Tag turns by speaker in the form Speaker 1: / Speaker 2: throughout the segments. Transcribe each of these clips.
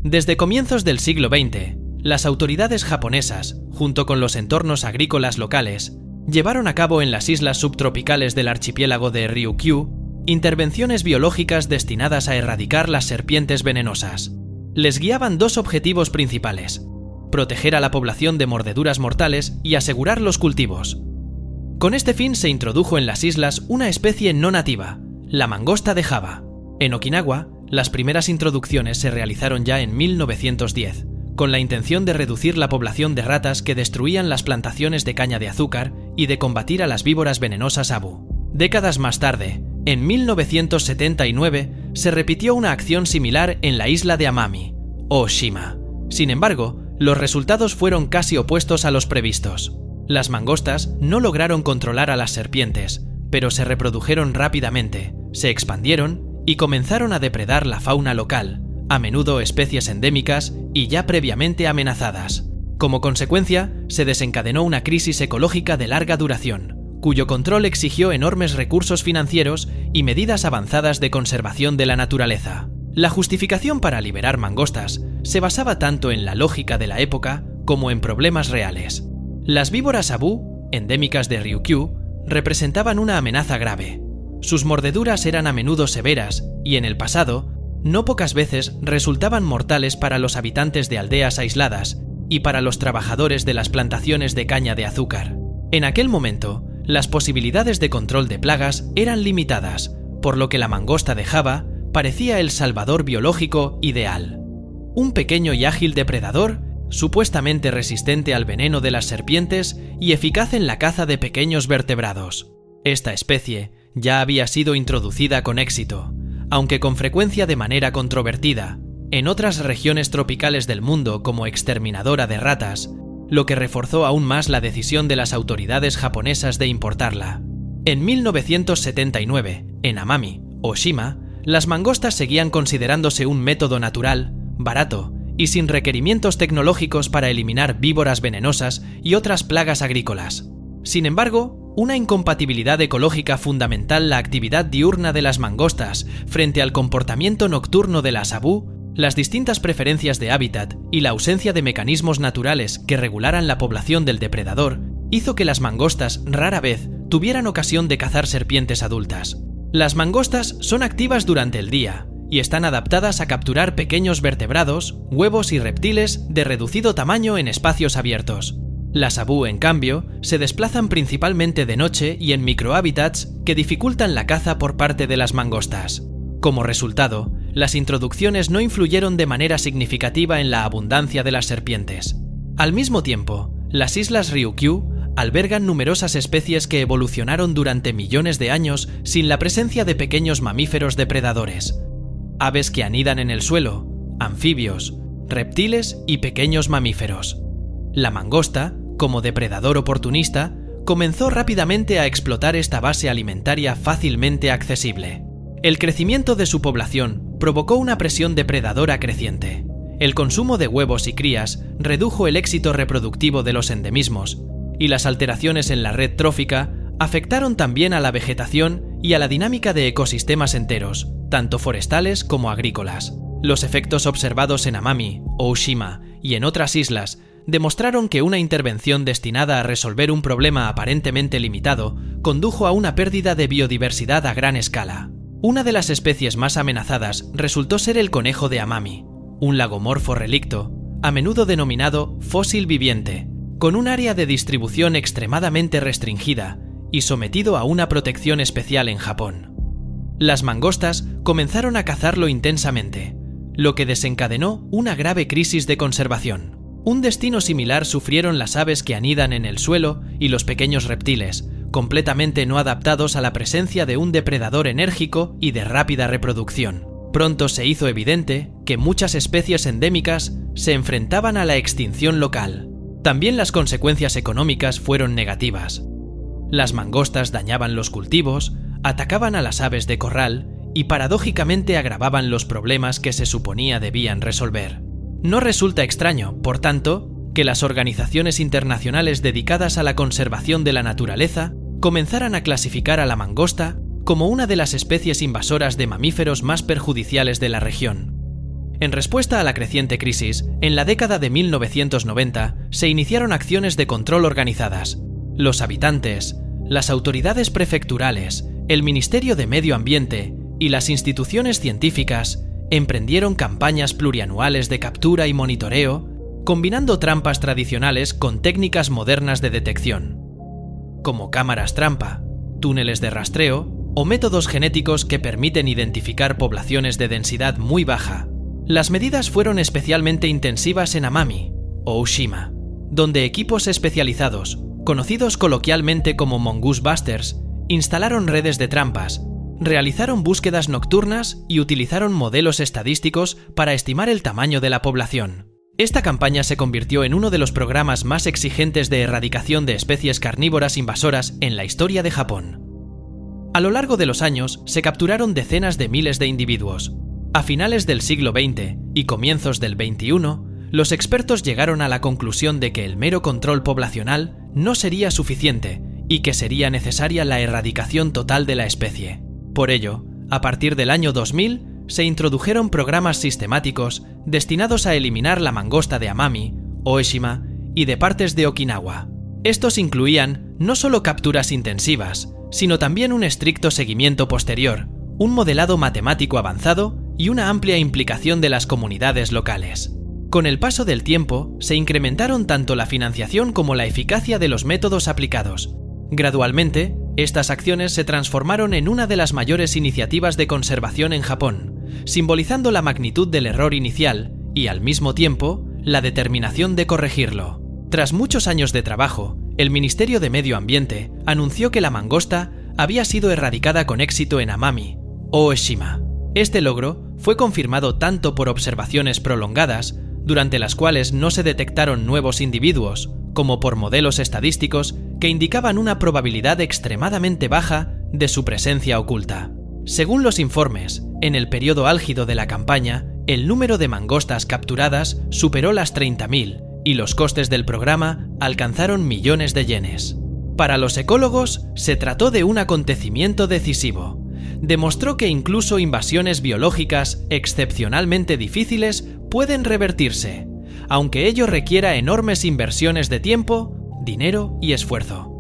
Speaker 1: Desde comienzos del siglo XX, las autoridades japonesas, junto con los entornos agrícolas locales, llevaron a cabo en las islas subtropicales del archipiélago de Ryukyu intervenciones biológicas destinadas a erradicar las serpientes venenosas. Les guiaban dos objetivos principales: proteger a la población de mordeduras mortales y asegurar los cultivos. Con este fin se introdujo en las islas una especie no nativa, la mangosta de Java. En Okinawa, las primeras introducciones se realizaron ya en 1910, con la intención de reducir la población de ratas que destruían las plantaciones de caña de azúcar y de combatir a las víboras venenosas abu. Décadas más tarde, en 1979, se repitió una acción similar en la isla de Amami, Oshima. Sin embargo, los resultados fueron casi opuestos a los previstos. Las mangostas no lograron controlar a las serpientes, pero se reprodujeron rápidamente, se expandieron y comenzaron a depredar la fauna local, a menudo especies endémicas y ya previamente amenazadas. Como consecuencia, se desencadenó una crisis ecológica de larga duración, cuyo control exigió enormes recursos financieros y medidas avanzadas de conservación de la naturaleza. La justificación para liberar mangostas se basaba tanto en la lógica de la época como en problemas reales. Las víboras abu, endémicas de Ryukyu, representaban una amenaza grave. Sus mordeduras eran a menudo severas y, en el pasado, no pocas veces resultaban mortales para los habitantes de aldeas aisladas y para los trabajadores de las plantaciones de caña de azúcar. En aquel momento, las posibilidades de control de plagas eran limitadas, por lo que la mangosta de Java parecía el salvador biológico ideal. Un pequeño y ágil depredador, supuestamente resistente al veneno de las serpientes y eficaz en la caza de pequeños vertebrados. Esta especie ya había sido introducida con éxito, aunque con frecuencia de manera controvertida, en otras regiones tropicales del mundo como exterminadora de ratas, lo que reforzó aún más la decisión de las autoridades japonesas de importarla. En 1979, en Amami, Oshima, las mangostas seguían considerándose un método natural, barato y sin requerimientos tecnológicos para eliminar víboras venenosas y otras plagas agrícolas. Sin embargo, una incompatibilidad ecológica fundamental, la actividad diurna de las mangostas frente al comportamiento nocturno de las abu, las distintas preferencias de hábitat y la ausencia de mecanismos naturales que regularan la población del depredador, hizo que las mangostas rara vez tuvieran ocasión de cazar serpientes adultas. Las mangostas son activas durante el día y están adaptadas a capturar pequeños vertebrados, huevos y reptiles de reducido tamaño en espacios abiertos. Las abu, en cambio, se desplazan principalmente de noche y en microhábitats que dificultan la caza por parte de las mangostas. Como resultado, las introducciones no influyeron de manera significativa en la abundancia de las serpientes. Al mismo tiempo, las islas Ryukyu albergan numerosas especies que evolucionaron durante millones de años sin la presencia de pequeños mamíferos depredadores. Aves que anidan en el suelo, anfibios, reptiles y pequeños mamíferos. La mangosta, como depredador oportunista, comenzó rápidamente a explotar esta base alimentaria fácilmente accesible. El crecimiento de su población provocó una presión depredadora creciente. El consumo de huevos y crías redujo el éxito reproductivo de los endemismos, y las alteraciones en la red trófica afectaron también a la vegetación y a la dinámica de ecosistemas enteros, tanto forestales como agrícolas. Los efectos observados en Amami, Oshima y en otras islas demostraron que una intervención destinada a resolver un problema aparentemente limitado condujo a una pérdida de biodiversidad a gran escala. Una de las especies más amenazadas resultó ser el conejo de Amami, un lagomorfo relicto, a menudo denominado fósil viviente, con un área de distribución extremadamente restringida y sometido a una protección especial en Japón. Las mangostas comenzaron a cazarlo intensamente, lo que desencadenó una grave crisis de conservación. Un destino similar sufrieron las aves que anidan en el suelo y los pequeños reptiles, completamente no adaptados a la presencia de un depredador enérgico y de rápida reproducción. Pronto se hizo evidente que muchas especies endémicas se enfrentaban a la extinción local. También las consecuencias económicas fueron negativas. Las mangostas dañaban los cultivos, atacaban a las aves de corral y paradójicamente agravaban los problemas que se suponía debían resolver. No resulta extraño, por tanto, que las organizaciones internacionales dedicadas a la conservación de la naturaleza comenzaran a clasificar a la mangosta como una de las especies invasoras de mamíferos más perjudiciales de la región. En respuesta a la creciente crisis, en la década de 1990 se iniciaron acciones de control organizadas. Los habitantes, las autoridades prefecturales, el Ministerio de Medio Ambiente y las instituciones científicas emprendieron campañas plurianuales de captura y monitoreo, combinando trampas tradicionales con técnicas modernas de detección, como cámaras trampa, túneles de rastreo o métodos genéticos que permiten identificar poblaciones de densidad muy baja. Las medidas fueron especialmente intensivas en Amami, o Oshima, donde equipos especializados, conocidos coloquialmente como Mongoose Busters, instalaron redes de trampas, realizaron búsquedas nocturnas y utilizaron modelos estadísticos para estimar el tamaño de la población. Esta campaña se convirtió en uno de los programas más exigentes de erradicación de especies carnívoras invasoras en la historia de Japón. A lo largo de los años se capturaron decenas de miles de individuos. A finales del siglo XX y comienzos del XXI, los expertos llegaron a la conclusión de que el mero control poblacional no sería suficiente y que sería necesaria la erradicación total de la especie. Por ello, a partir del año 2000, se introdujeron programas sistemáticos destinados a eliminar la mangosta de Amami, Oeshima y de partes de Okinawa. Estos incluían no solo capturas intensivas, sino también un estricto seguimiento posterior, un modelado matemático avanzado y una amplia implicación de las comunidades locales. Con el paso del tiempo, se incrementaron tanto la financiación como la eficacia de los métodos aplicados. Gradualmente, estas acciones se transformaron en una de las mayores iniciativas de conservación en Japón, simbolizando la magnitud del error inicial y, al mismo tiempo, la determinación de corregirlo. Tras muchos años de trabajo, el Ministerio de Medio Ambiente anunció que la mangosta había sido erradicada con éxito en Amami, Oeshima. Este logro fue confirmado tanto por observaciones prolongadas, durante las cuales no se detectaron nuevos individuos, como por modelos estadísticos que indicaban una probabilidad extremadamente baja de su presencia oculta. Según los informes, en el periodo álgido de la campaña, el número de mangostas capturadas superó las 30.000 y los costes del programa alcanzaron millones de yenes. Para los ecólogos, se trató de un acontecimiento decisivo. Demostró que incluso invasiones biológicas excepcionalmente difíciles pueden revertirse, aunque ello requiera enormes inversiones de tiempo, dinero y esfuerzo.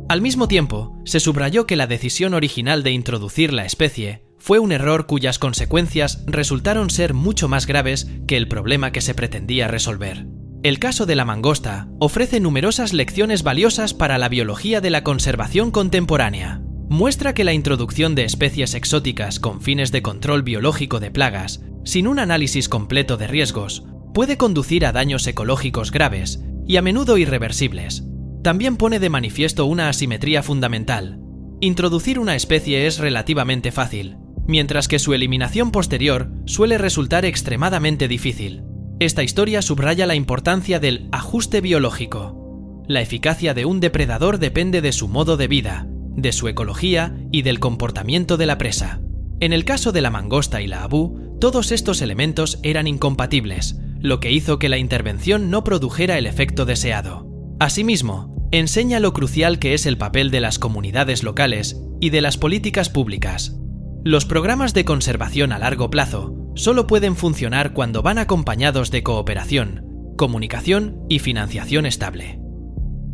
Speaker 1: Al mismo tiempo, se subrayó que la decisión original de introducir la especie fue un error cuyas consecuencias resultaron ser mucho más graves que el problema que se pretendía resolver. El caso de la mangosta ofrece numerosas lecciones valiosas para la biología de la conservación contemporánea. Muestra que la introducción de especies exóticas con fines de control biológico de plagas, sin un análisis completo de riesgos, puede conducir a daños ecológicos graves y a menudo irreversibles. También pone de manifiesto una asimetría fundamental. Introducir una especie es relativamente fácil, mientras que su eliminación posterior suele resultar extremadamente difícil. Esta historia subraya la importancia del ajuste biológico. La eficacia de un depredador depende de su modo de vida, de su ecología y del comportamiento de la presa. En el caso de la mangosta y la abú, todos estos elementos eran incompatibles, lo que hizo que la intervención no produjera el efecto deseado. Asimismo, enseña lo crucial que es el papel de las comunidades locales y de las políticas públicas. Los programas de conservación a largo plazo solo pueden funcionar cuando van acompañados de cooperación, comunicación y financiación estable.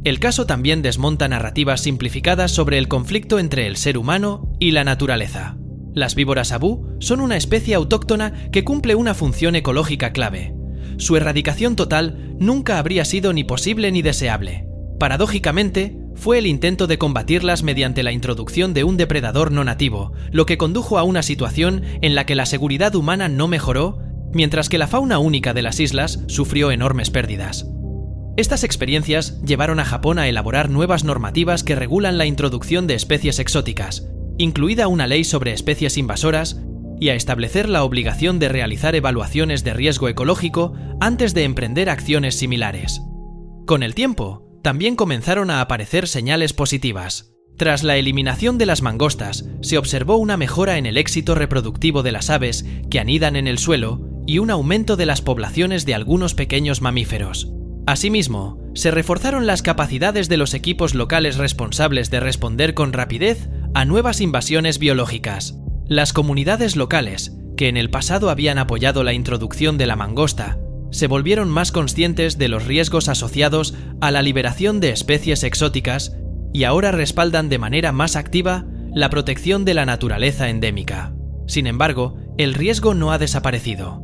Speaker 1: El caso también desmonta narrativas simplificadas sobre el conflicto entre el ser humano y la naturaleza. Las víboras abú son una especie autóctona que cumple una función ecológica clave. Su erradicación total nunca habría sido ni posible ni deseable. Paradójicamente, fue el intento de combatirlas mediante la introducción de un depredador no nativo, lo que condujo a una situación en la que la seguridad humana no mejoró, mientras que la fauna única de las islas sufrió enormes pérdidas. Estas experiencias llevaron a Japón a elaborar nuevas normativas que regulan la introducción de especies exóticas, incluida una ley sobre especies invasoras, y a establecer la obligación de realizar evaluaciones de riesgo ecológico antes de emprender acciones similares. Con el tiempo, también comenzaron a aparecer señales positivas. Tras la eliminación de las mangostas, se observó una mejora en el éxito reproductivo de las aves que anidan en el suelo y un aumento de las poblaciones de algunos pequeños mamíferos. Asimismo, se reforzaron las capacidades de los equipos locales responsables de responder con rapidez a nuevas invasiones biológicas. Las comunidades locales, que en el pasado habían apoyado la introducción de la mangosta, se volvieron más conscientes de los riesgos asociados a la liberación de especies exóticas y ahora respaldan de manera más activa la protección de la naturaleza endémica. Sin embargo, el riesgo no ha desaparecido.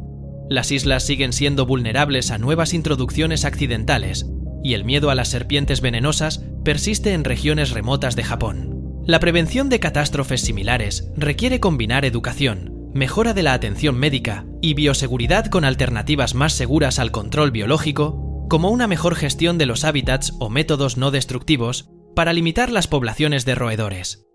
Speaker 1: Las islas siguen siendo vulnerables a nuevas introducciones accidentales y el miedo a las serpientes venenosas persiste en regiones remotas de Japón. La prevención de catástrofes similares requiere combinar educación, mejora de la atención médica y bioseguridad con alternativas más seguras al control biológico, como una mejor gestión de los hábitats o métodos no destructivos para limitar las poblaciones de roedores.